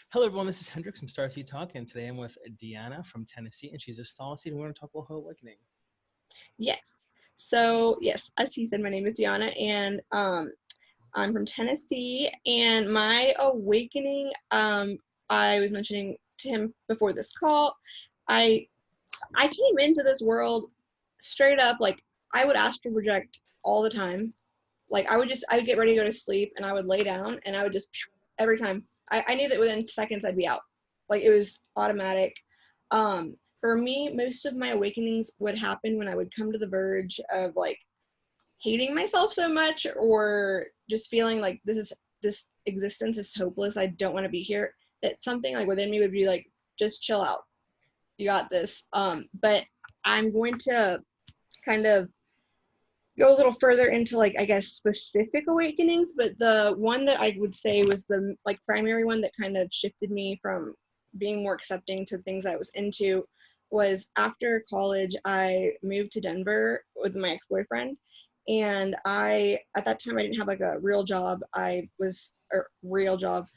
Hello, everyone. This is Hendrix from Starseed Talk, and today I'm with Deanna from Tennessee, and she's a Starseed, and we're going to talk about her awakening. Yes. So, yes, as he said, my name is Gianna, and I'm from Tennessee. And my awakening, I was mentioning to him before this call, I I came into this world straight up like I would astral project all the time. Like I would get ready to go to sleep, and I would lay down, and I would just every time. I knew that within seconds I'd be out. Like it was automatic. For me, most of my awakenings would happen when I would come to the verge of like hating myself so much, or just feeling like this existence is hopeless. I don't want to be here. That something like within me would be like, just chill out. You got this. But I'm going to kind of go a little further into like I guess specific awakenings, but the one that I would say was the like primary one that kind of shifted me from being more accepting to things I was into was after college. I moved to Denver with my ex-boyfriend, and I at that time I didn't have like a real job. I was a real job.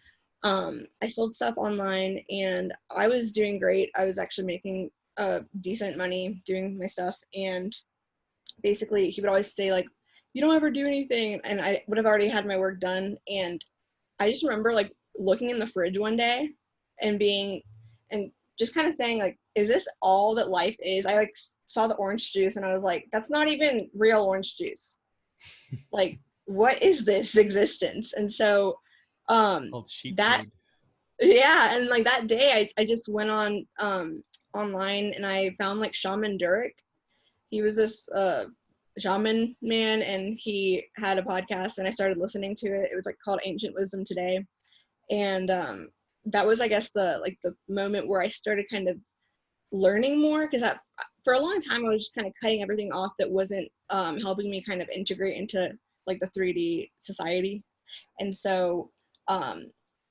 I sold stuff online, and I was doing great. I was actually making decent money doing my stuff, and basically he would always say like, you don't ever do anything, and I would have already had my work done. And I just remember like looking in the fridge one day and being and just kind of saying like, is this all that life is? I like saw the orange juice, and I was like, that's not even real orange juice. Like, what is this existence? And so Called sheep that food. yeah, and like that day I just went on online, and I found like Shaman Durek. He was this shaman man, and he had a podcast, and I started listening to it. It was like called Ancient Wisdom Today. And that was, I guess, the moment where I started kind of learning more, because for a long time I was just kind of cutting everything off that wasn't helping me kind of integrate into like the 3D society. And so um,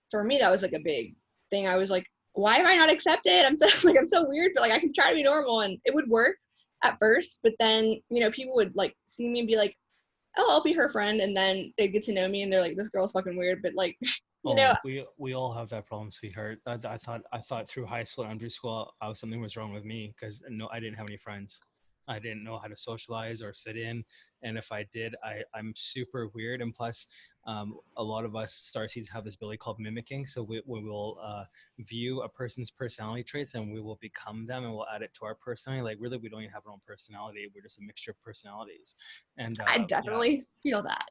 for me that was like a big thing. I was like, why am I not accepted? I'm so like I'm so weird, but like I can try to be normal, and it would work at first. But then people would like see me and be like, oh, I'll be her friend, and then they get to know me and they're like, this girl's fucking weird. But like you know Oh, we all have that problem, sweetheart. I thought through high school and under school, something was wrong with me because no, I didn't have any friends. I didn't know how to socialize or fit in, and if I did, I'm super weird. And plus, a lot of us starseeds have this ability called mimicking. So we will view a person's personality traits and we will become them and we'll add it to our personality. Like really, we don't even have our own personality. We're just a mixture of personalities. And I yeah. definitely feel that.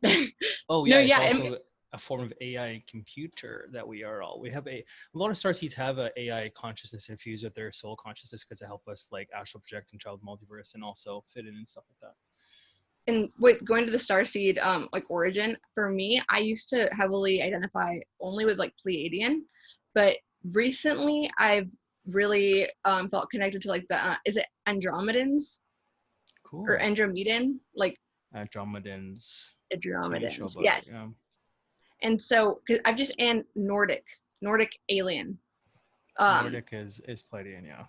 Oh No, yeah, it's yeah, also a form of AI and computer that we are all. We have a lot of starseeds have a AI consciousness infused with their soul consciousness because they help us like astral project and travel the multiverse and also fit in and stuff like that. and with going to the Starseed like origin, for me, I used to heavily identify only with like Pleiadian, but recently I've really felt connected to like the is it Andromedans or Cool. Andromedan, like Andromedans. TV show Andromedans, about it. yes. Yeah. And so because I've just and Nordic alien, um Nordic is Pleiadian. Yeah.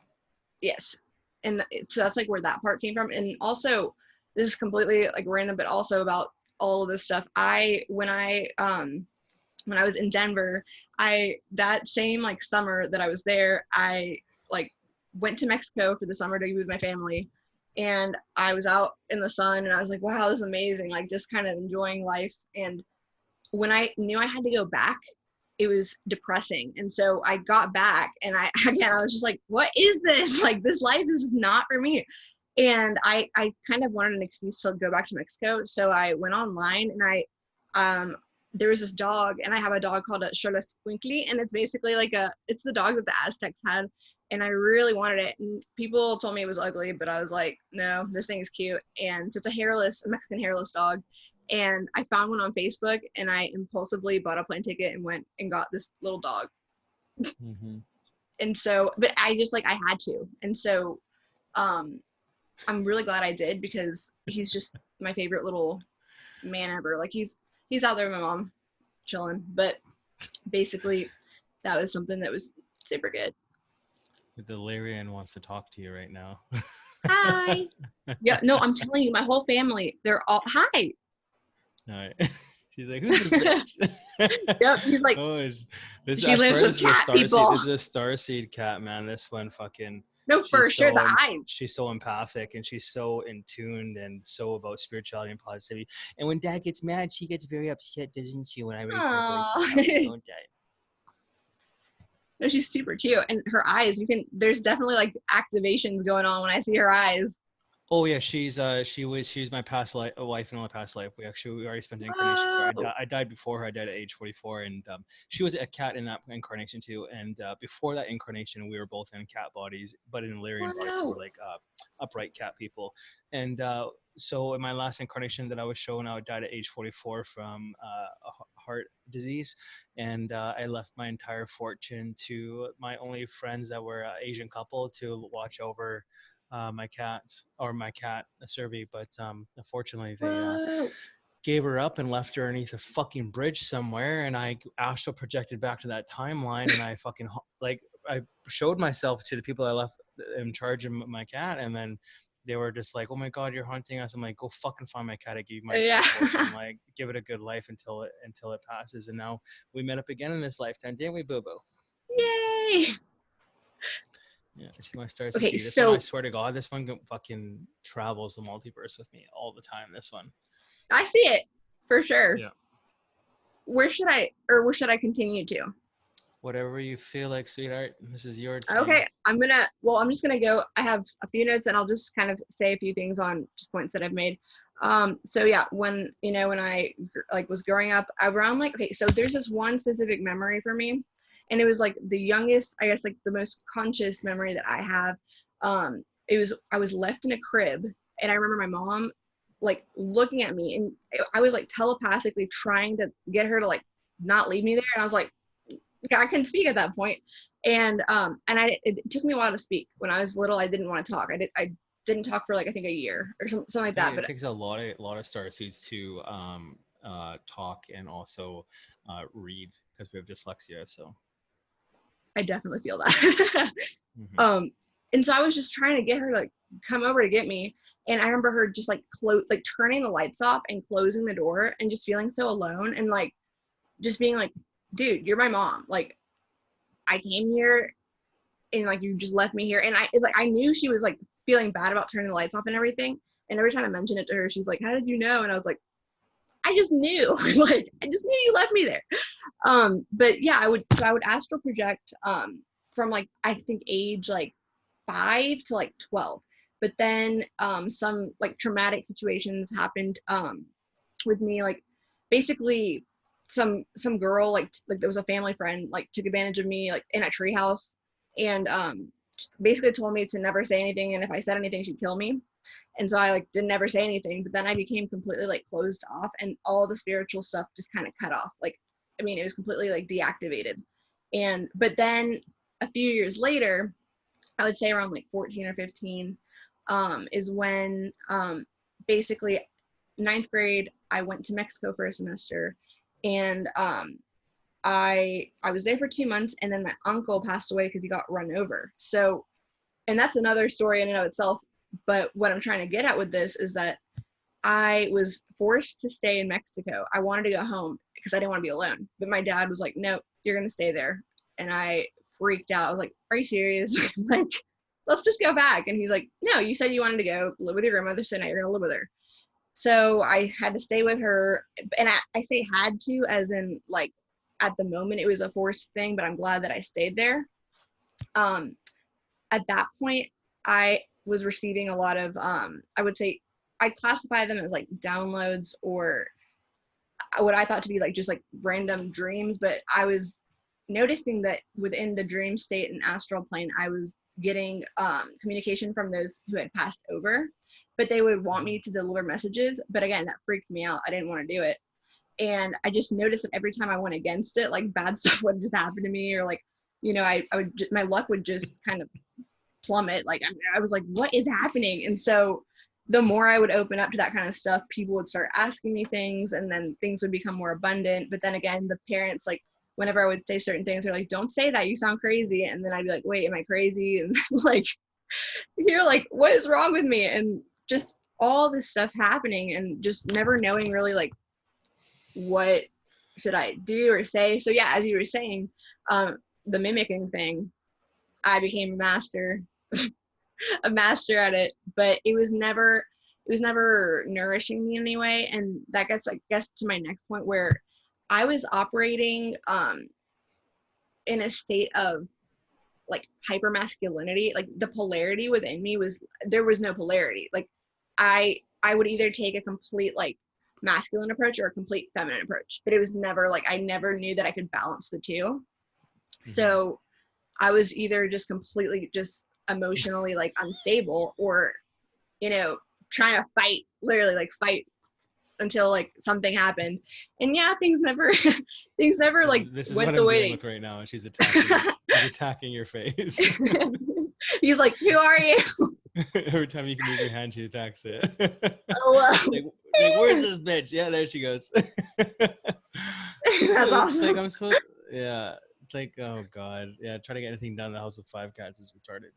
yes. And so that's like where that part came from. And also, this is completely like random, but also about all of this stuff. When I was in Denver, I that same like summer that I was there, I like went to Mexico for the summer to be with my family. And I was out in the sun, and I was like, wow, this is amazing, like just kind of enjoying life. And when I knew I had to go back, it was depressing. And so I got back, and I was just like, what is this? Like, this life is just not for me. And I kind of wanted an excuse to go back to Mexico. So I went online, and there was this dog, and I have a dog called a Xoloscuincle, and it's basically like it's the dog that the Aztecs had. And I really wanted it. And people told me it was ugly, but I was like, no, this thing is cute. And so it's a Mexican hairless dog. And I found one on Facebook, and I impulsively bought a plane ticket and went and got this little dog. Mm-hmm. And so, but I just like, I had to. And so, um, I'm really glad I did, because he's just my favorite little man ever. Like he's out there with my mom chilling, but basically that was something that was super good. The Delirian wants to talk to you right now. Hi. Yeah, no, I'm telling you, my whole family, they're all hi. All right. He's like, who's this bitch? Yep, he's like, Oh, this she I lives swear with this is a cat starseed. people. This is a starseed cat, man. This one fucking No, for sure, the eyes. she's so empathic and she's so in tuned and so about spirituality and positivity. And when dad gets mad, she gets very upset, doesn't she? When I raise my voice and Aww. talk, don't I? No, she's super cute, and her eyes. There's definitely like activations going on when I see her eyes. Oh yeah, she's my past wife in my past life. We already spent an incarnation together. Whoa. I died before her. I died at age 44, and she was a cat in that incarnation too. And before that incarnation, we were both in cat bodies, but in Illyrian bodies, so we're Whoa. like upright cat people. And so in my last incarnation that I was shown, I died at age 44 from a heart disease, and I left my entire fortune to my only friends that were Asian couple to watch over my cats or my cat Servi, but unfortunately they Whoa. gave her up and left her underneath a fucking bridge somewhere, and I astral projected back to that timeline, and I fucking like I showed myself to the people I left in charge of my cat, and then they were just like, "Oh my god, you're haunting us." I'm like, "Go fucking find my cat. I gave you my Yeah. entire fortune. Like, give it a good life until it passes." And now we met up again in this lifetime, didn't we, Boo Boo? Yay. Yeah, she's my Star Okay, CT. This one, I so swear to God, this one fucking travels the multiverse with me all the time. This one. I see it for sure. Yeah. Where should I continue to? Whatever you feel like, sweetheart. This is your thing. Okay, I'm just gonna go. I have a few notes and I'll just kind of say a few things on just points that I've made. So yeah, when I like was growing up, around like, okay, so there's this one specific memory for me, and it was like the youngest, I guess, like the most conscious memory that I have. I was left in a crib, and I remember my mom like looking at me, and I was like telepathically trying to get her to like not leave me there, and I was like, I couldn't speak at that point. It took me a while to speak. When I was little, I didn't want to talk. I didn't talk for like I think a year or something like that. It But takes a lot of star seeds to talk and also read because we have dyslexia. So. I definitely feel that. Mm-hmm. And so I was just trying to get her to like come over to get me. And I remember her just like turning the lights off and closing the door and just feeling so alone and like just being like, dude, you're my mom. Like I came here and like you just left me here. And it's like I knew she was like feeling bad about turning the lights off and everything. And every time I mentioned it to her, she's like, how did you know? And I was like, I just knew. Like I just knew you left me there. But yeah, I would astral project from like I think age like 5 to like 12. But then some like traumatic situations happened with me, like basically some girl like there was a family friend like took advantage of me like in a treehouse and basically told me to never say anything, and if I said anything she'd kill me. And so I like didn't never say anything, but then I became completely like closed off and all the spiritual stuff just kind of cut off. Like I mean it was completely like deactivated. And but then a few years later, I would say around like 14 or 15, is when basically ninth grade, I went to Mexico for a semester, and I was there for 2 months, and then my uncle passed away because he got run over. So, and that's another story in and of itself. But what I'm trying to get at with this is that I was forced to stay in Mexico. I wanted to go home because I didn't want to be alone. But my dad was like, "No, you're gonna stay there," and I freaked out. I was like, "Are you serious? Like, let's just go back." And he's like, "No, you said you wanted to go live with your grandmother, so now you're gonna live with her." So I had to stay with her, and I say had to as in like at the moment it was a forced thing, but I'm glad that I stayed there. Um, at that point, I was receiving a lot of I would say I classify them as like downloads or what I thought to be like just like random dreams, but I was noticing that within the dream state and astral plane, I was getting communication from those who had passed over, but they would want me to deliver messages. But again, that freaked me out. I didn't want to do it. And I just noticed that every time I went against it, like bad stuff would just happen to me, or like, my luck would just kind of plummet. Like I was like, what is happening? And so the more I would open up to that kind of stuff, people would start asking me things, and then things would become more abundant. But then again, the parents, like, whenever I would say certain things, they're like, don't say that, you sound crazy. And then I'd be like, wait, am I crazy? And like, you're like, what is wrong with me? And just all this stuff happening and just never knowing really like what should I do or say? So yeah, as you were saying, the mimicking thing, I became a master at it, but it was never nourishing me in any way. And that gets, I guess, to my next point where I was operating in a state of like hyper masculinity. Like the polarity within me was, there was no polarity. Like I would either take a complete like masculine approach or a complete feminine approach, but it was never like, I never knew that I could balance the two. Mm-hmm. So I was either just completely just emotionally like unstable, or trying to fight, literally like fight until like something happened. And yeah, things never things never This like is this is what went I'm the dealing way with right now. She's attacking. they She's attacking your face. he's like, who are you? Every time you can move your hand, she attacks it. Oh, like, where's this bitch? Yeah, there she goes. that's It's like awesome. I'm supposed. Yeah, it's like, oh god. Yeah, trying to get anything done in the house with five cats is retarded.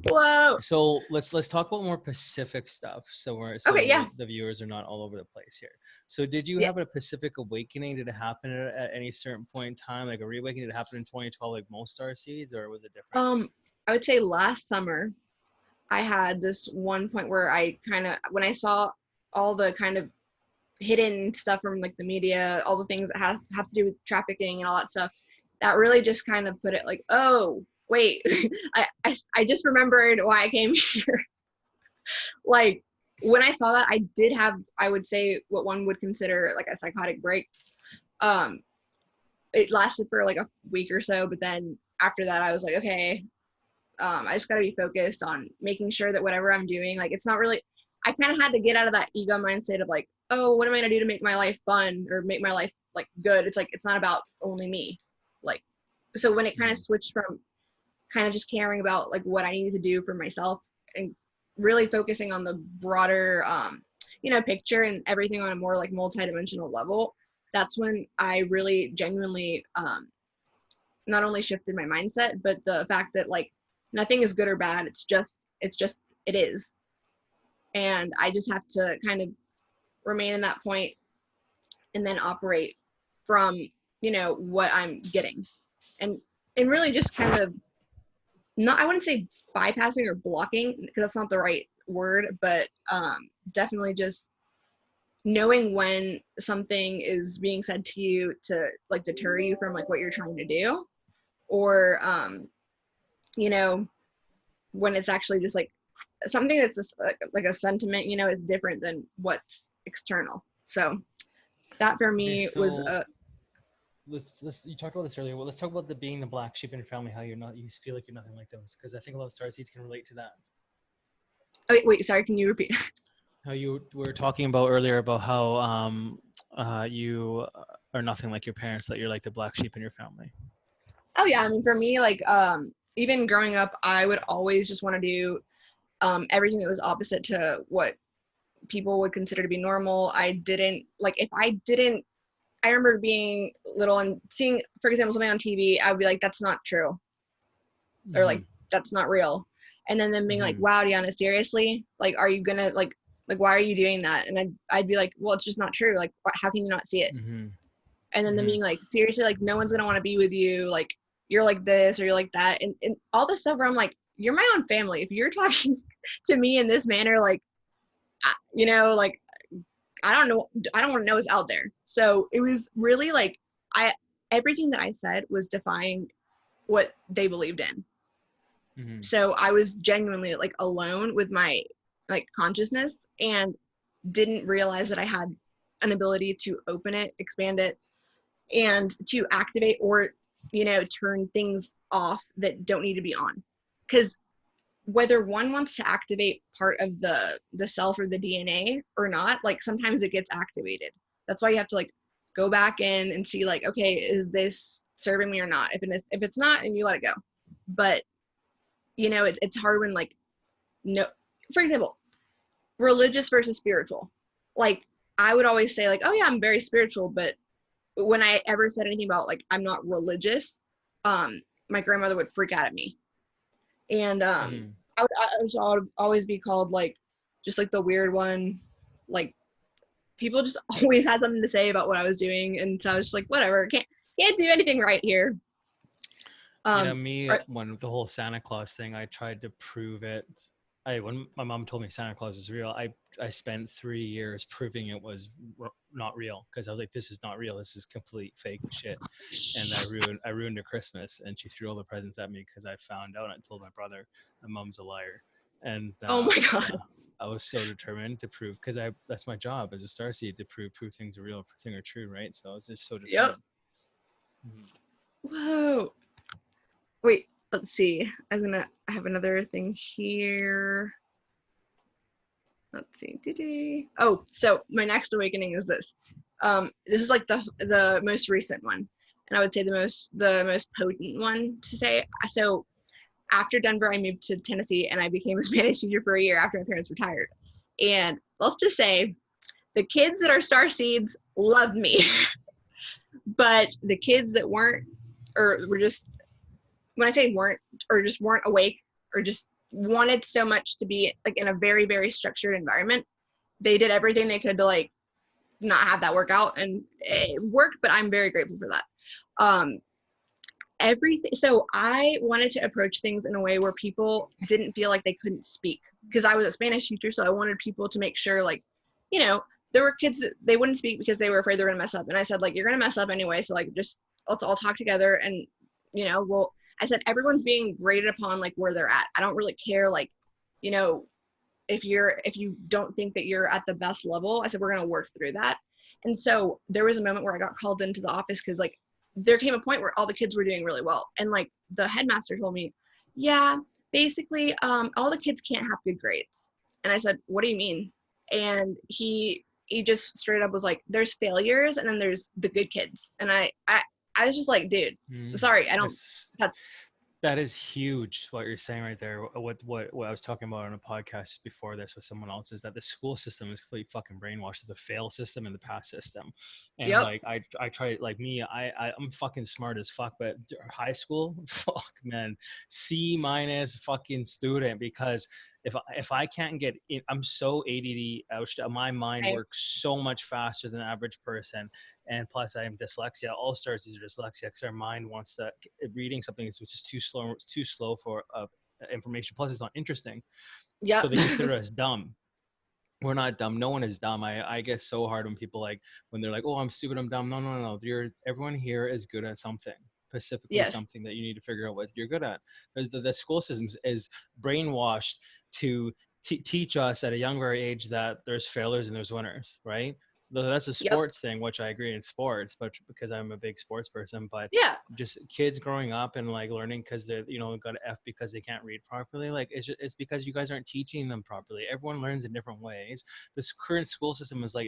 Whoa. So let's talk about more specific stuff. Okay, yeah. The viewers are not all over the place here. So did you Yeah. have a Pacific awakening? Did it happen at any certain point in time, like a reawakening? Did it happen in 2012, like most star seeds, or was it different? I would say last summer I had this one point where I kind of, when I saw all the kind of hidden stuff from like the media, all the things that have to do with trafficking and all that stuff, that really just kind of put it like, oh wait, I just remembered why I came here. Like when I saw that, I did have, I would say, what one would consider like a psychotic break. um it lasted for like a week or so, but then after that I was like, okay, I just got to be focused on making sure that whatever I'm doing, like, it's not really, I kind of had to get out of that ego mindset of like, oh, what am I going to do to make my life fun or make my life like good? It's like, it's not about only me. Like, so when it kind of Mm-hmm. switched from kind of just caring about like what I needed to do for myself and really focusing on the broader, picture and everything on a more like multidimensional level, that's when I really genuinely, not only shifted my mindset, but the fact that like nothing is good or bad. It's just it is. And I just have to kind of remain in that point and then operate from, what I'm getting. And and really just kind of, not, I wouldn't say bypassing or blocking because that's not the right word, but definitely just knowing when something is being said to you to like deter you from like what you're trying to do, or you know when it's actually just like something that's just like a sentiment, is different than what's external. So that for Okay, me was so a, let's you talked about this earlier. Well, let's talk about the being the black sheep in your family. How you feel like you're nothing like those, because I think a lot of star seeds can relate to that. oh, wait, sorry, can you repeat? How you were talking about earlier about how you are nothing like your parents, that you're like the black sheep in your family. Oh yeah, I mean, for me, like, even growing up, I would always just want to do everything that was opposite to what people would consider to be normal. I didn't like, if I didn't, I remember being little and seeing, for example, something on TV, I would be like, that's not true, or Mm-hmm. like, that's not real. And then them being like, Mm-hmm. wow, Diana, seriously, like, are you gonna like why are you doing that? And I'd be like, well, it's just not true. Like, how can you not see it? Mm-hmm. And then them Mm-hmm. being like, seriously, like, no one's gonna want to be with you, like, you're like this or you're like that, and all this stuff where I'm like, you're my own family. If you're talking to me in this manner, like, like, I don't know, I don't want to know what's out there. So it was really like, I everything that I said was defying what they believed in. Mm-hmm. So I was genuinely like alone with my like consciousness, and didn't realize that I had an ability to open it, expand it, and to activate or turn things off that don't need to be on. Because whether one wants to activate part of the self or the DNA or not, like sometimes it gets activated. That's why you have to like go back in and see like, okay, is this serving me or not? If it's not, and you let it go. But it's hard when like, no, for example, religious versus spiritual. Like, I would always say like, oh yeah, I'm very spiritual, but when I ever said anything about like I'm not religious, my grandmother would freak out at me. And Mm-hmm. I would always be called like just like the weird one, like people just always had something to say about what I was doing, and so I was just like, whatever, can't do anything right here. Yeah, Um, me, or, when the whole Santa Claus thing, I tried to prove it. When my mom told me Santa Claus is real, I spent 3 years proving it was not real, because I was like, this is not real. This is complete fake shit. And I ruined her Christmas, and she threw all the presents at me because I found out, and I told my brother my mom's a liar. And oh my yeah, god, I was so determined to prove, because I that's my job as a starseed, to prove things are real, things are true, right? So I was just so yep. determined. Mhm. Whoa. Wait, let's see. I have another thing here. Let's see. Oh, so my next awakening is this. This is like the most recent one, and I would say the most potent one to say. So after Denver, I moved to Tennessee, and I became a Spanish teacher for a year after my parents retired. And let's just say the kids that are star seeds love me, but the kids that weren't, or were just, when I say weren't, or just weren't awake, or just wanted so much to be like in a very, very structured environment, they did everything they could to like not have that work out, and it worked, but I'm very grateful for that. um Everything, so I wanted to approach things in a way where people didn't feel like they couldn't speak, because I was a Spanish teacher, so I wanted people to make sure, like, you know, there were kids that they wouldn't speak because they were afraid they were gonna mess up, and I said, like, you're gonna mess up anyway, so like just let's all talk together, and we'll, I said, everyone's being graded upon like where they're at. I don't really care, like, you know if you don't think that you're at the best level. I said, we're going to work through that. And so there was a moment where I got called into the office because like there came a point where all the kids were doing really well, and like the headmaster told me, yeah, basically all the kids can't have good grades. And I said, what do you mean? And he just straight up was like, there's failures and then there's the good kids. And I was just like, dude, Mm. sorry, I don't, That's that's That is huge, what you're saying right there. What I was talking about on a podcast before this with someone else is that the school system is completely fucking brainwashed. There's a fail system and the pass system, and yep, like I try, like me, I'm fucking smart as fuck, but high school, fuck man, C minus fucking student, because if I can't get in, I'm so ADD. My mind right, works so much faster than the average person, and plus I am dyslexia. All stars these are dyslexia, because our mind wants to, reading something which is too slow for information. Plus it's not interesting, yep. so they consider us dumb. We're not dumb. No one is dumb. I get so hard when people, like, when they're like, oh, I'm stupid, I'm dumb. No, no, no, no. Everyone here is good at something, specifically Yes, something that you need to figure out what you're good at. The school system is brainwashed to teach us at a younger age that there's failures and there's winners, right? That's a yep, sports thing, which I agree in sports, but because I'm a big sports person. But yeah. just kids growing up and like learning because they're, got an F because they can't read properly, like it's because you guys aren't teaching them properly. Everyone learns in different ways. This current school system is like,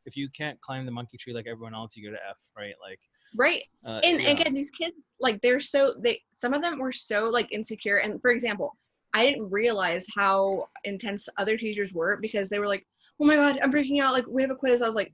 if you can't climb the monkey tree like everyone else, you go to F, right? Like, Right. And yeah. again, these kids, like, some of them were so like insecure. And for example, I didn't realize how intense other teachers were, because they were like, oh my God, I'm freaking out. Like, we have a quiz. I was like,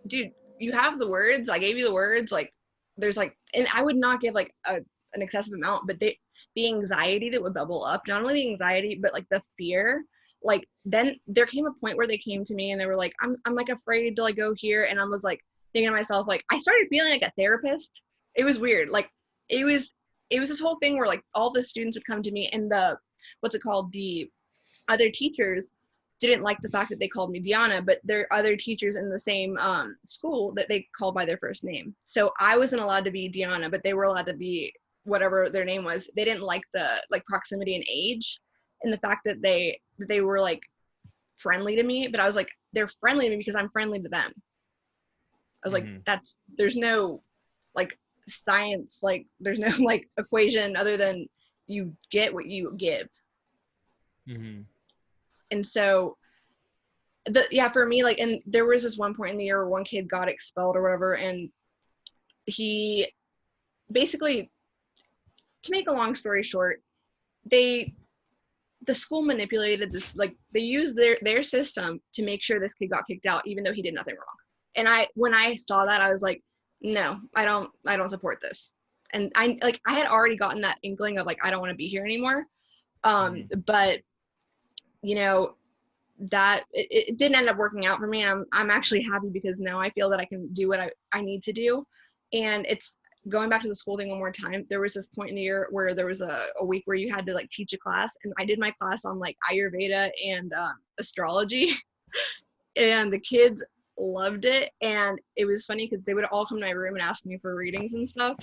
dude, you have the words. I gave you the words. Like, there's like, and I would not give like an excessive amount, but the anxiety that would bubble up, not only the anxiety, but like the fear. Like, then there came a point where they came to me and they were like, I'm like afraid to like go here. And I was like thinking to myself, like, I started feeling like a therapist. It was weird. Like, it was, it was this whole thing where like all the students would come to me, and what's it called? The other teachers didn't like the fact that they called me Diana, but there are other teachers in the same school that they called by their first name. So I wasn't allowed to be Diana, but they were allowed to be whatever their name was. They didn't like the like proximity and age, and the fact that they were like friendly to me. But I was like, they're friendly to me because I'm friendly to them. I was like, Hmm. there's no like science, like there's no like equation other than you get what you give. Hmm. And so yeah, for me, like, and there was this one point in the year where one kid got expelled or whatever, and he basically, to make a long story short, they the school manipulated this, like they used their system to make sure this kid got kicked out even though he did nothing wrong. And when I saw that, I was like, no, I don't support this. And I had already gotten that inkling of like, I don't want to be here anymore. Hmm. But you know that it didn't end up working out for me. I'm actually happy because now I feel that I can do what I need to do. And it's going back to the school thing one more time. There was this point in the year where there was a week where you had to like teach a class, and I did my class on like Ayurveda and astrology, and the kids loved it. And it was funny because they would all come to my room and ask me for readings and stuff,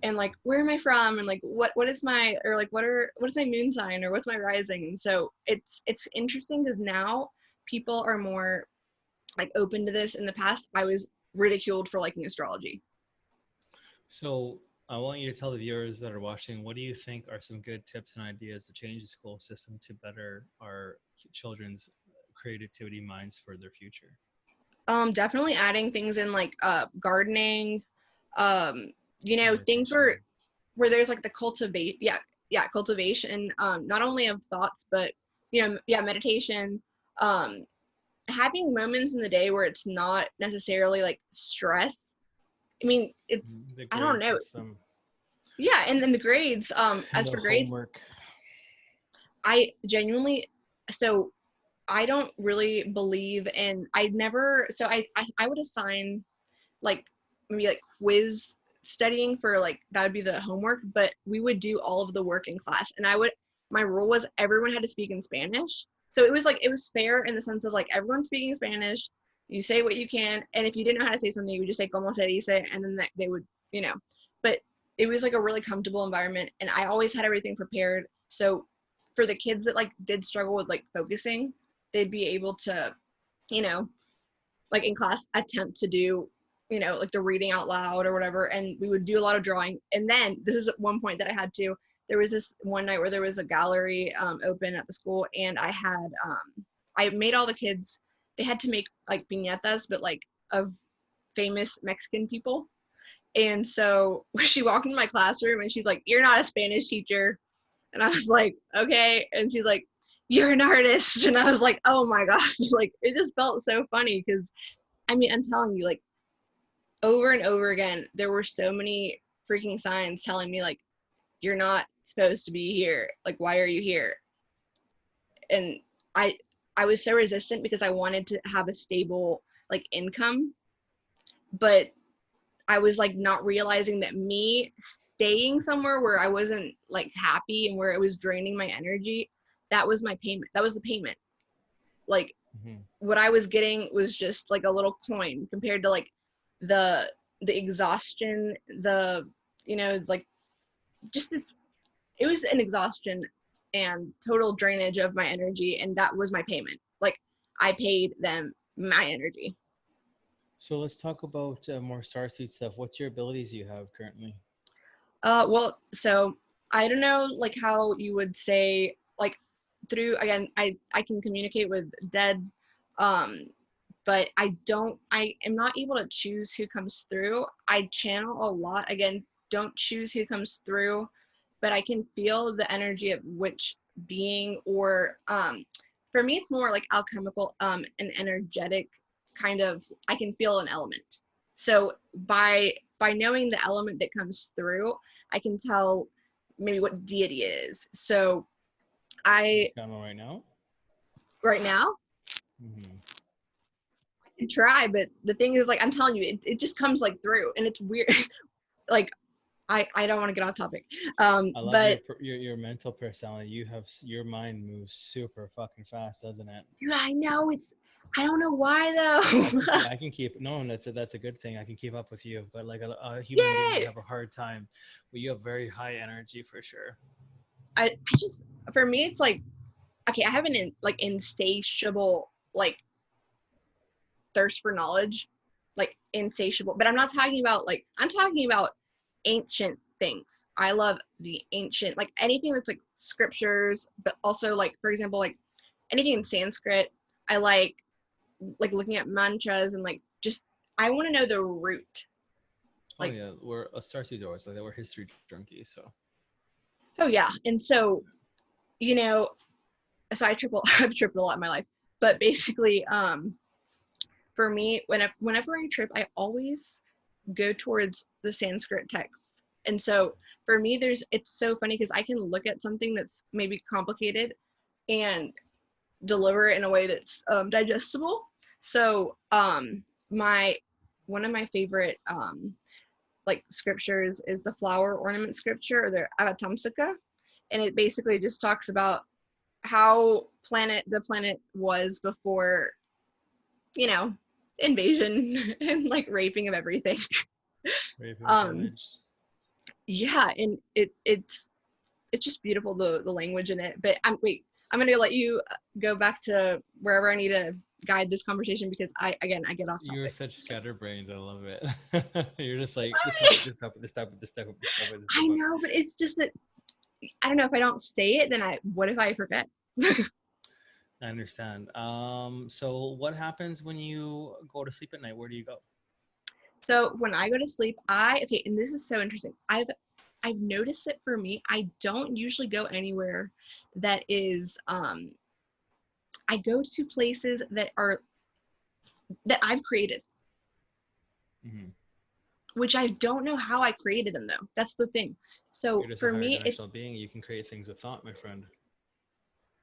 and like, where am I from, and like what is my, or like what is my moon sign, or what's my rising. And so it's interesting because now people are more like open to this. In the past I was ridiculed for liking astrology. So I want you to tell the viewers that are watching, what do you think are some good tips and ideas to change the school system to better our children's creativity minds for their future? Definitely adding things in like gardening, um things Meditation. where there's like the cultivate, yeah, cultivation, not only of thoughts, but yeah, meditation, um having moments in the day where it's not necessarily like stress. I mean, it's, The I don't grade know. system Yeah, and then the grades, and as the for grades, homework. I genuinely, so I don't really believe in, I never, so I would assign like maybe like quiz studying for like, that would be the homework, but we would do all of the work in class. And my rule was everyone had to speak in Spanish. So it was like, it was fair in the sense of like everyone speaking Spanish, you say what you can, and if you didn't know how to say something, you would just say como se dice, and then they would, but it was like a really comfortable environment, and I always had everything prepared. So for the kids that like did struggle with like focusing, they'd be able to, you know, like in class attempt to do, like the reading out loud or whatever. And we would do a lot of drawing. And then this is one point that I had to, there was this one night where there was a gallery open at the school, and I made all the kids, they had to make like piñatas, but like of famous Mexican people. And so she walked into my classroom and she's like, "You're not a Spanish teacher." And I was like, "Okay." And she's like, "You're an artist." And I was like, "Oh my gosh." Like, it just felt so funny because, I mean, I'm telling you, like, over and over again, there were so many freaking signs telling me, like, you're not supposed to be here. Like, why are you here? And I, I was so resistant because I wanted to have a stable, like, income, but I was like not realizing that me staying somewhere where I wasn't like happy and where it was draining my energy, that was my payment. That was the payment. Like, Hmm. what I was getting was just like a little coin compared to like the the exhaustion, like just this, it was an exhaustion and total drainage of my energy, and that was my payment. Like, I paid them my energy. So let's talk about more Starseed stuff. What's your abilities you have currently? Well, so I don't know like how you would say like through, again, I can communicate with dead, um but I am not able to choose who comes through. I channel a lot. Again, don't choose who comes through, but I can feel the energy of which being, or for me it's more like alchemical, an energetic kind of, I can feel an element. So by knowing the element that comes through, I can tell maybe what deity it is. So I, Kind of right now. right now, Hmm. I try, but the thing is, like, I'm telling you, it just comes like through, and it's weird. Like, I don't want to get off topic, I love but your mental personality. You have your mind moves super fucking fast, doesn't it? dude, I know it's, I don't know why though. I can keep. No, that's a good thing. I can keep up with you. But like a human being would Yay! have a hard time. But you have very high energy for sure. I just, for me it's like, okay, I have an like insatiable like thirst for knowledge, like insatiable. But I'm not talking about like, I'm talking about ancient things. I love the ancient, like anything that's like scriptures, but also like, for example, like anything in Sanskrit. I like looking at mantras and like just, I want to know the root. Oh Like, yeah, we're Starseeds are always like that. We're history junkies. So oh yeah. And so, you know, so I triple I've tripled a lot in my life. But basically, for me, whenever I trip, I always go towards the Sanskrit text. And so for me, it's so funny because I can look at something that's maybe complicated, and deliver it in a way that's digestible. So my one of my favorite like scriptures is the flower ornament scripture, or the Avatamsaka, and it basically just talks about how the planet was before, you know, invasion and like raping of everything. Rape and um pillage. yeah, and it's just beautiful, the language in it. But I'm gonna let you go back to wherever I need to guide this conversation, because I get off You're topic. such scatterbrains. I love it. You're just like this topic, this topic, this topic, this topic, this topic, this I topic. know, but it's just that I don't know, if I don't say it, then what if I forget? I understand. So what happens when you go to sleep at night? Where do you go? So when I go to sleep, okay, and this is so interesting. I've noticed that for me, I don't usually go anywhere that is I go to places that I've created, Hmm. which I don't know how I created them though. That's the thing. You're So just a for higher me, it's dimensional being. You can create things with thought, my friend.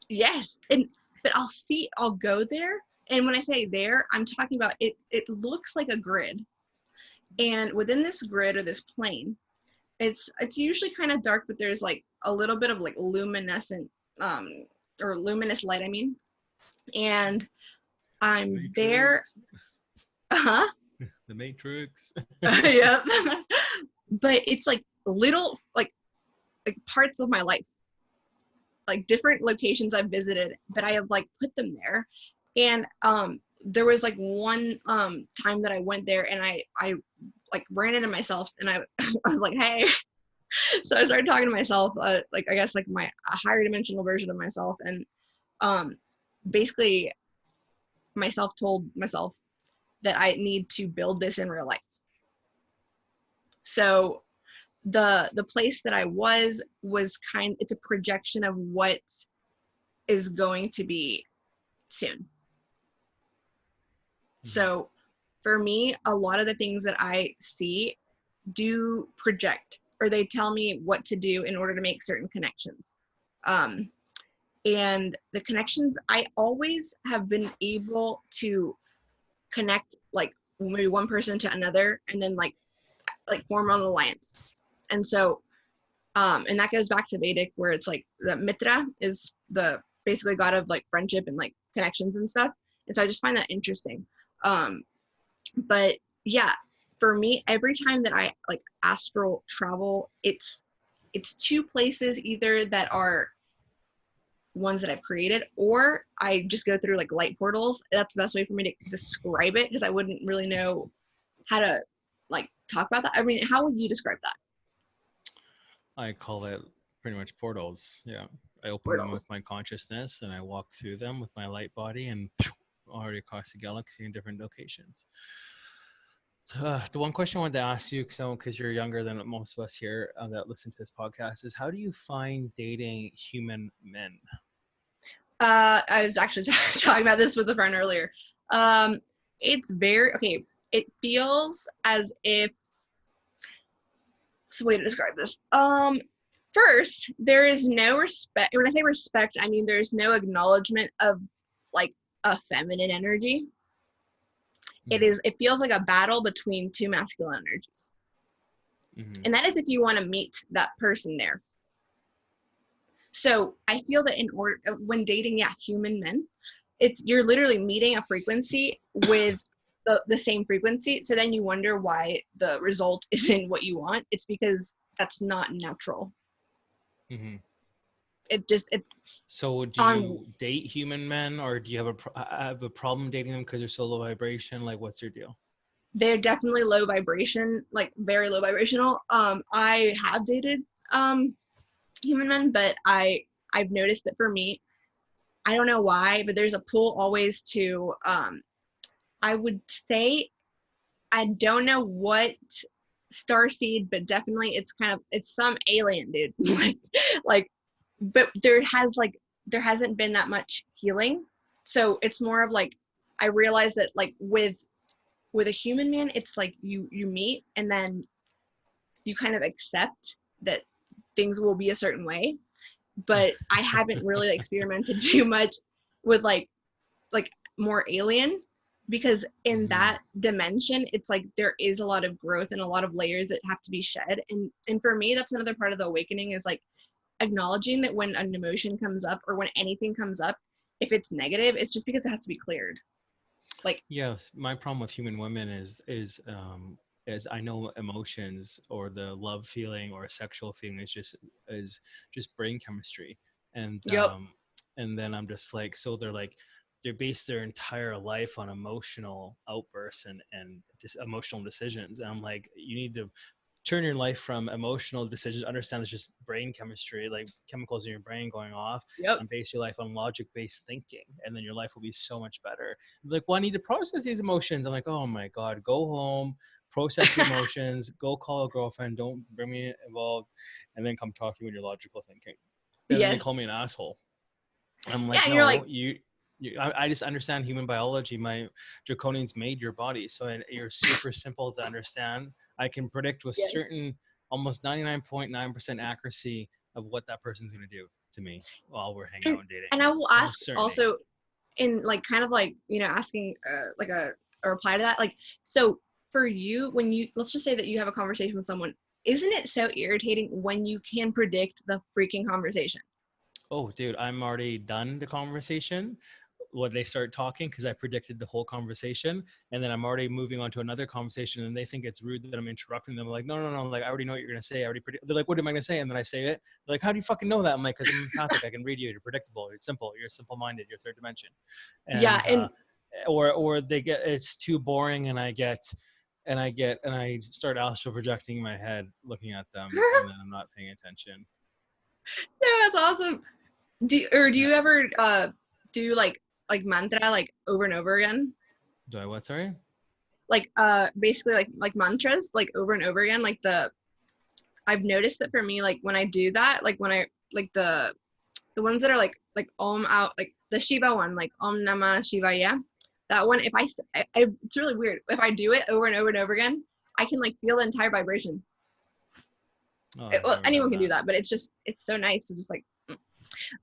yes, and but I'll go there, and when I say there, I'm talking about it. It looks like a grid, and within this grid or this plane, it's usually kind of dark, but there's like a little bit of like luminescent um or luminous light, I mean, and The I'm there. Matrix. Uh-huh. The Matrix. Yeah. But it's like little like parts of my life, like different locations I've visited, but I have like put them there. And there was like one time that I went there, and I like ran into myself, and I I was like, hey. So I started talking to myself, like I guess like my a higher dimensional version of myself, and um basically myself told myself that I need to build this in real life. So the place that I was it's a projection of what is going to be soon. Mhm. So for me, a lot of the things that I see do project, or they tell me what to do in order to make certain connections. Um, and the connections, I always have been able to connect like maybe one person to another, and then like form an alliance. And so and that goes back to Vedic, where it's like the Mitra is the basically god of like friendship and like connections and stuff. And so I just find that interesting. Um, but yeah, for me, every time that I like astral travel, it's two places either that are ones that I've created, or I just go through like light portals. That's the best way for me to describe it, because I wouldn't really know how to like talk about that. I mean, how would you describe that? I call it pretty much portals. Yeah. I open them with Portals. my consciousness and I walk through them with my light body and already across the galaxy in different locations. The one question I wanted to ask you, because you're younger than most of us here that listen to this podcast, is how do you find dating human men? I was actually talking about this with a friend earlier. Um, it's very okay. It feels as if, what's the way to describe this? First, there is no respect. When I say respect, I mean there's no acknowledgement of like a feminine energy. Mm-hmm. It feels like a battle between two masculine energies. Mm-hmm. And that is if you want to meet that person there. So I feel that in order when dating, yeah, human men, it's you're literally meeting a frequency with the same frequency. So then you wonder why the result isn't what you want. It's because that's not natural. Mm-hmm. It's So, do on you date human men, or do you have a problem dating them because they're so low vibration? Like, what's your deal? they're definitely low vibration, like very low vibrational. I have dated um human men, but I've noticed that for me, I don't know why, but there's a pull always to I would say, I don't know what Starseed, but definitely it's some alien dude. like but there hasn't been that much healing. So it's more of like I realize that like with a human man, it's like you meet, and then you kind of accept that things will be a certain way. But I haven't really experimented too much with like more alien, because in Hmm. that dimension it's like there is a lot of growth and a lot of layers that have to be shed. And for me that's another part of the awakening, is like acknowledging that when an emotion comes up or when anything comes up, if it's negative, it's just because it has to be cleared. Like, Yes, my problem with human women is I know emotions or the love feeling or sexual feeling is just brain chemistry, and yep, um and then I'm just like, so they're based their entire life on emotional outbursts and emotional decisions, and I'm like, you need to turn your life from emotional decisions, understand it's just brain chemistry, like chemicals in your brain going off, yep. and base your life on logic based thinking. And then your life will be so much better. Like, well, I need to process these emotions. I'm like, oh my God, go home, process your emotions, go call a girlfriend, don't bring me involved, and then come talk to you when you're logical thinking. And then they call Yes. me an asshole. I'm Yeah, like, and you're no, like, I just understand human biology. My draconians made your body, so you're super simple to understand. I can predict with yes. certain, almost 99.9% accuracy of what that person's going to do to me while we're hanging and out and dating. and I will ask Almost certainty. also, in like kind of like, asking like a reply to that, like, so for you, when you, let's just say that you have a conversation with someone, isn't it so irritating when you can predict the freaking conversation? Oh, dude, I'm already done the conversation when they start talking because I predicted the whole conversation, and then I'm already moving on to another conversation, and they think it's rude that I'm interrupting them. I'm like, no, no, no, like I already know what you're gonna say. I already They're like, what am I gonna say? And then I say it. They're like, how do you fucking know that? I'm like, because I'm empathic. I can read you. You're predictable. You're simple. You're simple-minded. You're third dimension. Yeah, And and or they get, it's too boring, and I start astral projecting in my head, looking at them, and then I'm not paying attention. no, that's awesome. Do Yeah. you ever do like mantra like over and over again? Do I what? Sorry. Like basically like mantras like over and over again. Like I've noticed that for me, like when I do that, like when I like the ones that are like Om out, like the Shiva one, like Om Namah Shivaya. That one, if it's really weird. If I do it over and over and over again, I can like feel the entire vibration. Oh, I've Well, never done anyone can do that. that, but it's so nice to just like.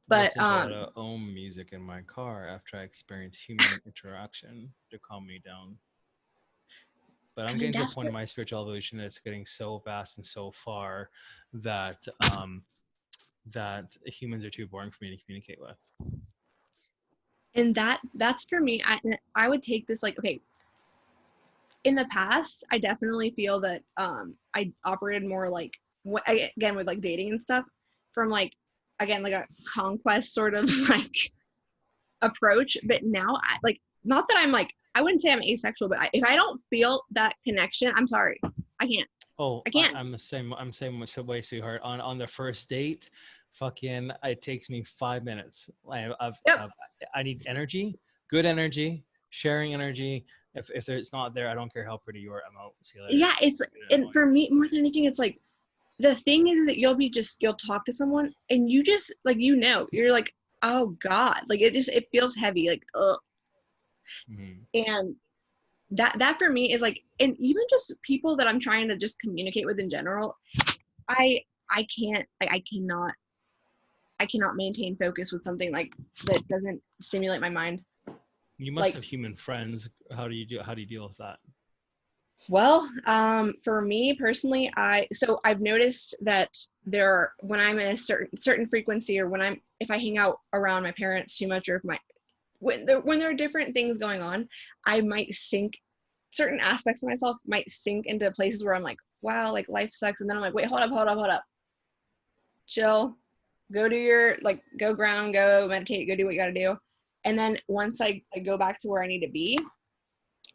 But Listen to a lot of music in my car after I experience human interaction to calm me down. But I'm I mean getting to a that's point the in my spiritual evolution that's getting so vast and so far that that humans are too boring for me to communicate with. and that's for me. I would take this like, okay, in the past, I definitely feel that I operated more like, again with like dating and stuff, from like, again, like a conquest sort of like approach. But now I like, not that I'm like, I wouldn't say I'm asexual, but if I don't feel that connection, I'm sorry, I can't. Oh, I can't. I'm the same. I'm same with Subway, sweetheart. On the first date, fucking, it takes me 5 minutes. Yep. I've I need energy, good energy, sharing energy. If it's not there, I don't care how pretty you are. I'm out. See you later. Yeah, it's, Get and annoying. for me more than anything, it's like the thing is that you'll talk to someone and you just like, you're like, oh God, like it feels heavy, like ugh. Mm-hmm. And that for me is like, and even just people that I'm trying to just communicate with in general, i I can't, I cannot maintain focus with something like that doesn't stimulate my mind. You must Like, have human friends. How do you deal with that? well, for me personally, I've noticed that when I'm in a certain frequency, or when I'm if I hang out around my parents too much, or if my when there are different things going on, I might sink, certain aspects of myself might sink into places where I'm like, wow, like life sucks. And then I'm like, wait, hold up, chill, go do your, like, go ground, go meditate, go do what you got to do. And then once I go back to where I need to be,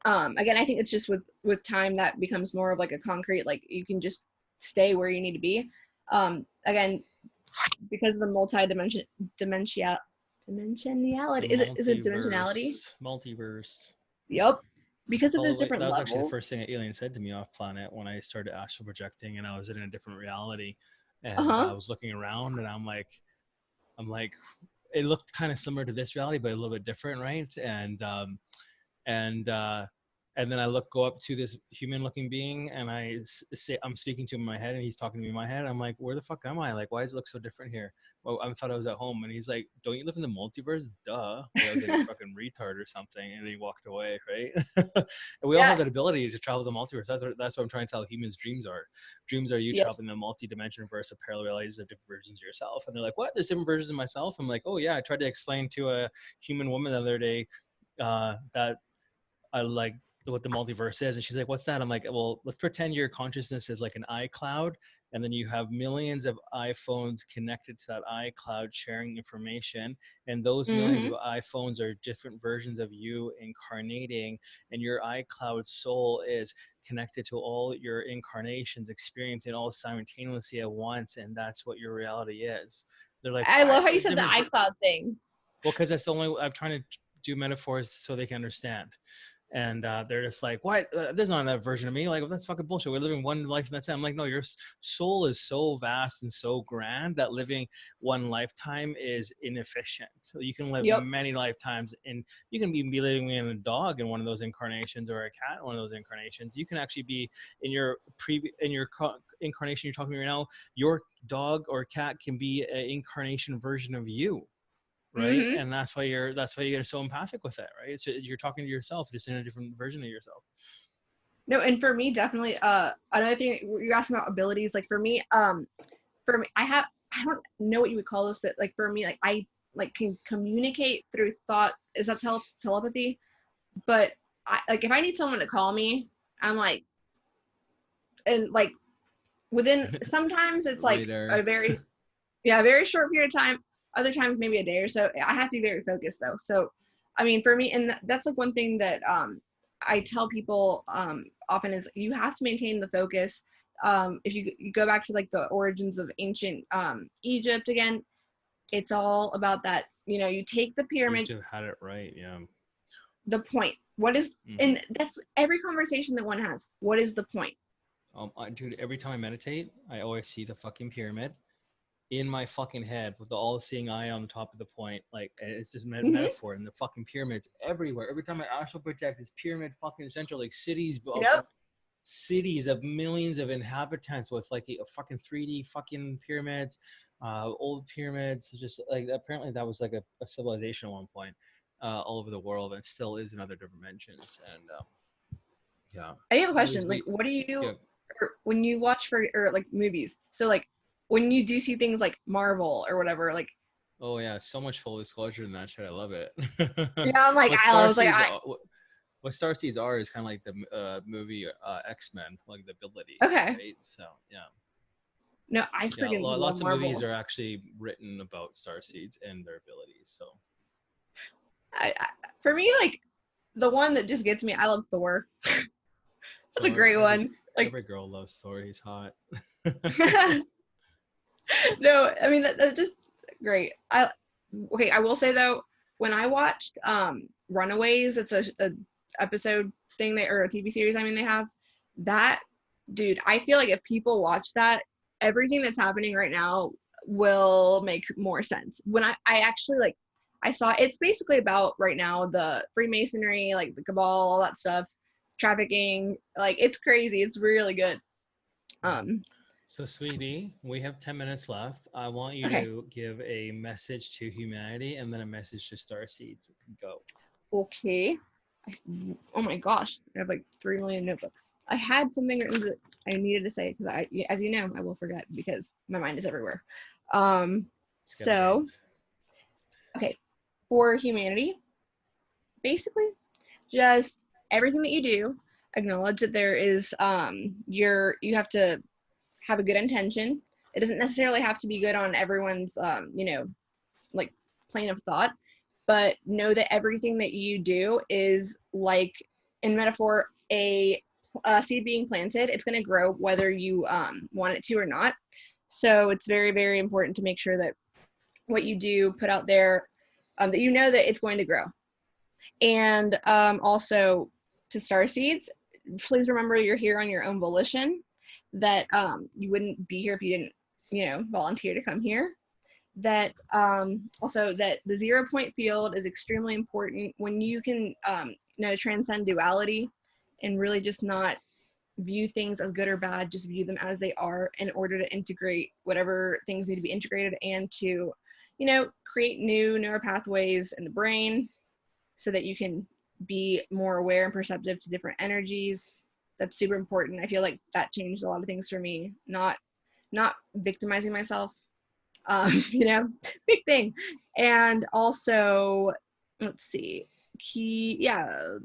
again, I think it's just with time that becomes more of like a concrete, like you can just stay where you need to be. Again, because of the The dimensionality, is it dimensionality? multiverse. Yep. Because of Oh, those like, different that was actually the levels. first thing an alien said to me off planet when I started astral projecting and I was in a different reality, and Uh-huh. I was looking around and I'm like, it looked kind of similar to this reality, but a little bit different, right? And and then I go up to this human looking being, and say I'm speaking to him in my head, and he's talking to me in my head. I'm like, where the fuck am I? Like, why does it look so different here? Well, I thought I was at home, and he's like, don't you live in the multiverse? Duh. Like I was like a fucking retard or something, and then he walked away, right? And we all Yeah. have that ability to travel the multiverse. That's what I'm trying to tell humans. Dreams are. Dreams are you Yes. traveling the multi-dimensional verse of parallel realities of different versions of yourself. And they're like, what? There's different versions of myself. I'm like, oh yeah. I tried to explain to a human woman the other day that I like what the multiverse is. And she's like, what's that? I'm like, well, let's pretend your consciousness is like an iCloud. And then you have millions of iPhones connected to that iCloud sharing information. And those millions of Mm-hmm. iPhones are different versions of you incarnating. And your iCloud soul is connected to all your incarnations, experiencing all simultaneously at once. And that's what your reality is. They're like, I what? love how you said the Different. iCloud thing. Well, because that's the only I'm trying to do metaphors so they can understand. And they're just like, "What? There's not that version of me." Like, well, that's fucking bullshit. We're living one life, and that's it. I'm like, no, your soul is so vast and so grand that living one lifetime is inefficient. So you can live Yep. many lifetimes, and you can be living in a dog in one of those incarnations, or a cat in one of those incarnations. You can actually be in your incarnation you're talking right now. Your dog or cat can be an incarnation version of you, right? Mm-hmm. And that's why you're so empathic with it, right? So you're talking to yourself just in a different version of yourself. No, and for me, definitely, another thing you're asking about abilities, like for me, I don't know what you would call this, but like for me, like I like can communicate through thought. Is that telepathy? But I like if I need someone to call me, I'm like, and like within sometimes it's like Later. a very yeah, a very short period of time. Other times maybe a day or so. I have to be very focused though. So, I mean, for me, and that's like one thing that I tell people often is you have to maintain the focus. If you go back to like the origins of ancient Egypt again, it's all about that. You know, you take the pyramid, Egypt had it right, yeah. the point. What is, Hmm. and that's every conversation that one has. What is the point? Dude, every time I meditate, I always see the fucking pyramid in my fucking head with the all-seeing eye on the top of the point. Like it's just Mm-hmm. metaphor, and the fucking pyramids everywhere. Every time I astral project, this pyramid fucking central, like Yep. cities of millions of inhabitants with like a fucking 3D fucking pyramids, old pyramids. Just like apparently that was like a civilization at one point, all over the world, and still is in other dimensions. And yeah, I have a all these question. Like, we what do you, yeah. or when you watch for, or like movies? So, like, when you do see things like Marvel or whatever, like, Oh yeah, so much full disclosure in that shit. I love it. yeah, I'm like, what I Star was like, Seeds I, are, what Star Seeds are is kind of like the movie X-Men, like the abilities, okay. right? So yeah, No, I yeah. freaking love Lots of movies Marvel. are actually written about Star Seeds and their abilities. So I, for me, like, the one that just gets me, I love Thor. That's a Thor, great one. Like, every girl loves Thor. He's hot. no, I mean, that's just great. Okay, I will say though, when I watched Runaways, it's a episode thing they or a TV series. I mean, they have that dude. I feel like if people watch that, everything that's happening right now will make more sense. When I actually like I saw it's basically about right now the Freemasonry, like the cabal, all that stuff, trafficking. Like it's crazy. It's really good. Um. So, sweetie, we have 10 minutes left. I want you Okay. to give a message to humanity and then a message to Star Seeds. Go. Okay. Oh my gosh, I have like 3 million notebooks. I had something written that I needed to say because as you know, I will forget because my mind is everywhere. Um, Just get a so hint. okay, for humanity, basically, just everything that you do, acknowledge that there is you have to have a good intention. It doesn't necessarily have to be good on everyone's like plane of thought, but know that everything that you do is like in metaphor a seed being planted. It's going to grow whether you want it to or not. So it's very very important to make sure that what you do put out there that you know that it's going to grow. And also to star seeds, please remember you're here on your own volition, that you wouldn't be here if you didn't volunteer to come here, that also that the 0 point field is extremely important when you can transcend duality. and really just not view things as good or bad, just view them as they are in order to integrate whatever things need to be integrated and to, create new neural pathways in the brain so that you can be more aware and perceptive to different energies. That's super important. I feel like that changed a lot of things for me. Not victimizing myself, you know, big thing. And also, let's see, key, yeah,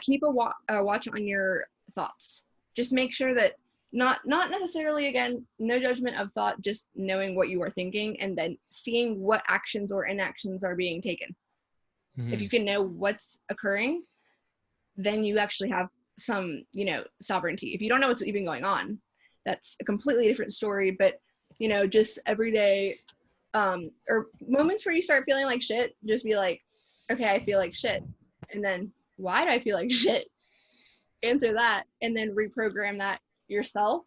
keep a watch on your thoughts. Just make sure that not necessarily, again, no judgment of thought, just knowing what you are thinking and then seeing what actions or inactions are being taken. If Mm-hmm. you can know what's occurring, then you actually have some, sovereignty. If you don't know what's even going on, that's a completely different story. But just every day, or moments where you start feeling like shit, just be like, okay, I feel like shit, and then why do I feel like shit? Answer that, and then reprogram that yourself.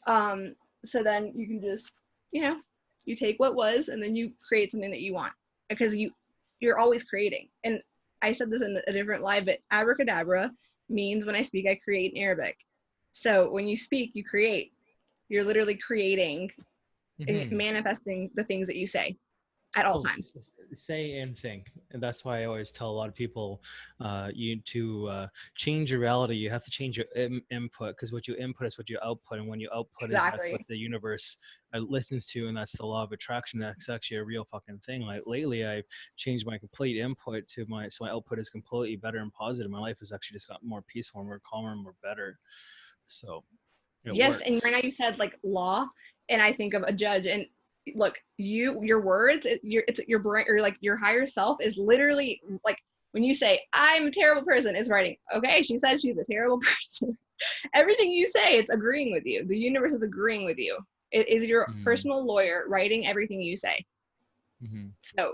um so then you can just, you know you take what was and then you create something that you want, because you're always creating. And I said this in a different live, but abracadabra means when I speak I create in Arabic. So when you speak you create. You're literally creating and Mm-hmm. manifesting the things that you say at all Oh, times. say and think, and that's why I always tell a lot of people, you to change your reality. You have to change your input, because what you input is what you output, and when you output is that's what Exactly. the universe listens to, and that's the law of attraction. That's actually a real fucking thing. Like lately, I've changed my complete input to my so my output is completely better and positive. My life has actually just gotten more peaceful, more calmer, and more better. So it Yes, and right works. now you said like law, and I think of a judge. And look, your words, it's your brain, or like your higher self is literally like when you say I'm a terrible person, it's writing. Okay, she said she's a terrible person. Everything you say, it's agreeing with you. The universe is agreeing with you. It is your Mm-hmm. personal lawyer writing everything you say. Mm-hmm. So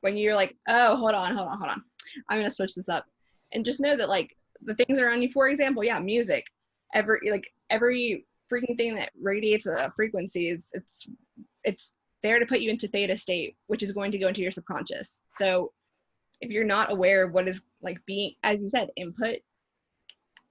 when you're like, oh, hold on, I'm gonna switch this up, and just know that like the things around you, for example, yeah, music, every freaking thing that radiates a frequency, it's there to put you into theta state, which is going to go into your subconscious. So if you're not aware of what is like being, as you said, input,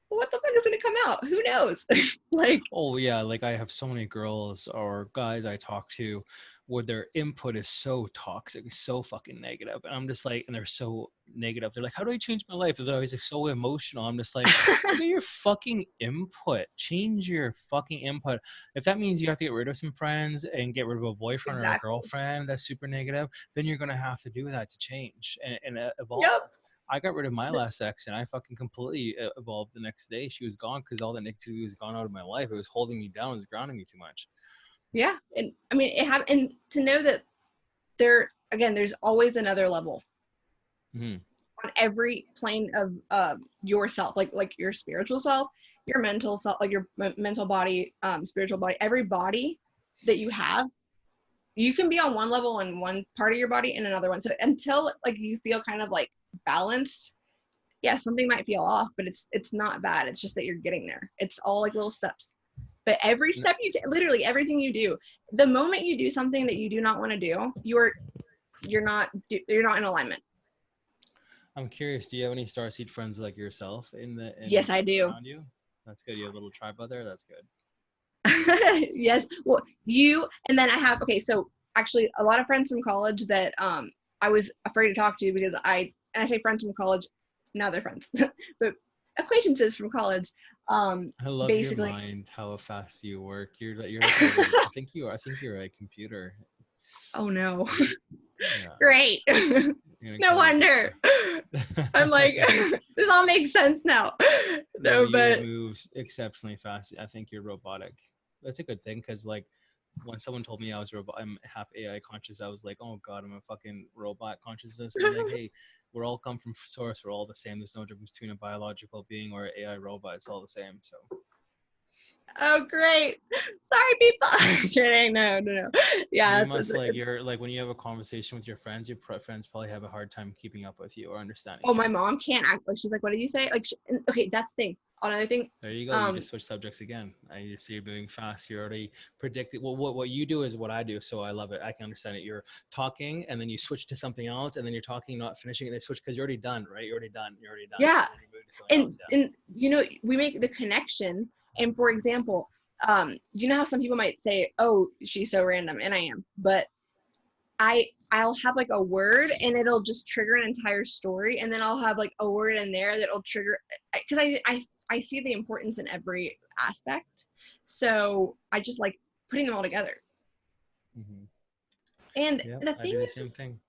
what the fuck is gonna come out? Who knows? Like, Oh yeah, like I have so many girls or guys I talk to where their input is so toxic, so fucking negative. And I'm just like, and they're so negative. They're like, how do I change my life? They're always like, so emotional. I'm just like, look at your fucking input. Change your fucking input. If that means you have to get rid of some friends and get rid of a boyfriend or a exactly. girlfriend that's super negative, then you're gonna have to do that to change and Yep. evolve. I got rid of my last ex and I fucking completely evolved the next day. She was gone because all the negativity was gone out of my life. It was holding me down. It was grounding me too much. Yeah, and I mean, and to know that there's always another level Mm-hmm. on every plane of yourself, like your spiritual self, your mental self, like your mental body, spiritual body, every body that you have. You can be on one level in one part of your body and another one. So until like you feel kind of like balanced, yeah, something might feel off, but it's not bad. It's just that you're getting there. It's all like little steps. But every step literally everything you do, the moment you do something that you do not want to do, you're not in alignment. I'm curious. Do you have any starseed friends like yourself in the in Yes, I do. around you? That's good. You have a little tribe out there. That's good. Yes. Well, you and then I have, okay, so actually a lot of friends from college that I was afraid to talk to, because and I say friends from college, now they're friends, but acquaintances from college. I love your Basically, mind. How fast you work. You're like a little. I think you are. I think you're a computer. oh no. Yeah. Great. You're an No intelligent. wonder. I'm like, this all makes sense now. No, No, you but move exceptionally fast. I think you're robotic. That's a good thing because, like, when someone told me I was robot, I'm half AI conscious. I was like, oh god, I'm a fucking robot consciousness. And I'm like, hey, we're all come from source. We're all the same. There's no difference between a biological being or an AI robot. It's all the same. So oh great. Sorry, people. Kidding. No, no, no. Yeah, you must like you're like when you have a conversation with your friends, your friends probably have a hard time keeping up with you or understanding oh, you. my mom can't act like, she's like, what did you say? Like, okay, that's the thing. Another thing. There you go. You Um, just switch subjects again. I see you're moving fast. You're already predicting. Well, what you do is what I do. So I love it. I can understand it. You're talking and then you switch to something else and then you're talking, not finishing, and then switch because you're already done, right? You're already done. You're already done. yeah, You're already moved something else. Yeah. and you know, we make the connection. And for example, you know how some people might say, oh, she's so random, and I am, but I'll have like a word and it'll just trigger an entire story, and then I'll have like a word in there that'll trigger, because I see the importance in every aspect, so I just like putting them all together. Mm-hmm. And Yep, the I thing do the is, same thing.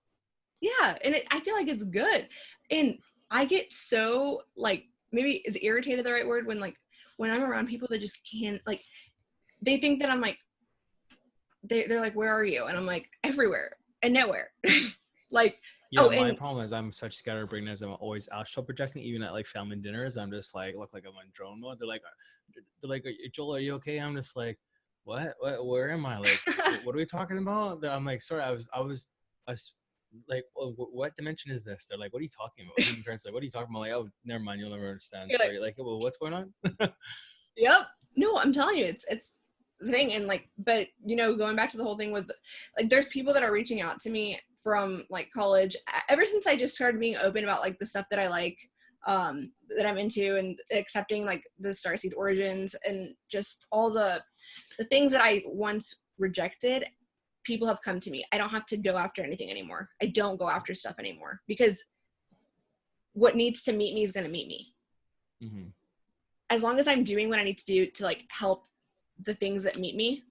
yeah, and I feel like it's good, and I get so like, maybe is irritated the right word, when like when I'm around people that just can't, like, they think that I'm like, they're like, where are you? And I'm like, everywhere and nowhere. Like, Yeah, oh, my and problem is I'm such scatterbrained. I'm always astral projecting, even at like family dinners. I'm just like, look like I'm on drone mode. They're like, Joel, are you okay? I'm just like, what, where am I? Like, what are we talking about? I'm like, sorry, I was like, what dimension is this? They're like, what are you talking about? Even parents are like, what are you talking about? Like, oh, never mind, you'll never understand. you're like, Sorry, like, well, what's going on? yep. No, I'm telling you, it's the thing. And like, but you know, going back to the whole thing with, like, there's people that are reaching out to me from like college, ever since I just started being open about like the stuff that I like, that I'm into, and accepting like the Starseed origins and just all the things that I once rejected. People have come to me. I don't have to go after anything anymore. I don't go after stuff anymore, because what needs to meet me is going to meet me. Mm-hmm. As long as I'm doing what I need to do to like help the things that meet me,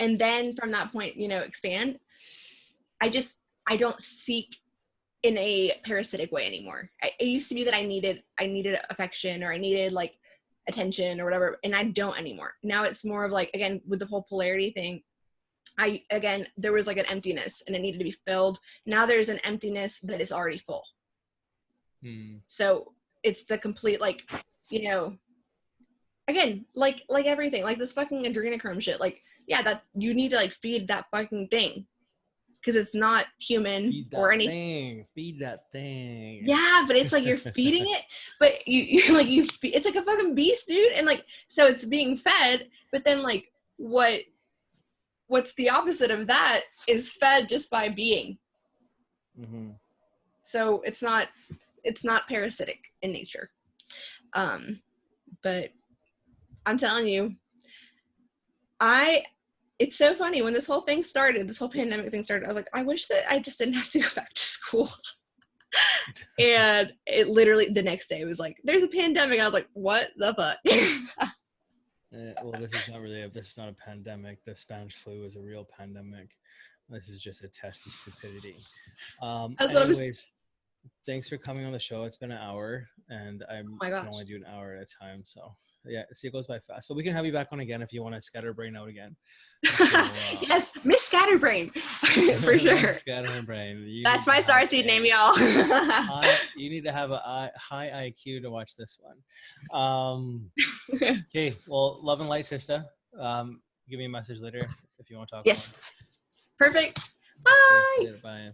and then from that point, you know, expand. I don't seek in a parasitic way anymore. It used to be that I needed affection, or I needed like attention or whatever, and I don't anymore. Now it's more of like, again, with the whole polarity thing, there was like an emptiness and it needed to be filled. Now there's an emptiness that is already full. Mm. So it's the complete, like, you know, again, like everything, like this fucking adrenochrome shit. Like, yeah, that you need to like feed that fucking thing, because it's not human Feed or that any. thing. Feed that thing. Yeah, but it's like you're feeding it, but you like it's like a fucking beast, dude. And like, so it's being fed, but then like what's the opposite of that is fed just by being. Mm-hmm. So it's not parasitic in nature. But I'm telling you, I it's so funny when this whole pandemic thing started. I was like, I wish that I just didn't have to go back to school. And it literally the next day was like, there's a pandemic. I was like, what the fuck? Well, this is not a pandemic. The Spanish flu is a real pandemic. This is just a test of stupidity. That's what I was. Anyways, thanks for coming on the show. It's been an hour, and I Oh my can gosh. only do an hour at a time. So yeah, see, it goes by fast. But we can have you back on again if you want to scatterbrain out again. So Yes, Miss Scatterbrain, for Miss sure. Scatterbrain, you That's need to my have starseed name, a y'all. you need to have a high IQ to watch this one. Okay, well, love and light, sister. Give me a message later if you want to talk more. Yes. Perfect. Okay, Bye. later, bye.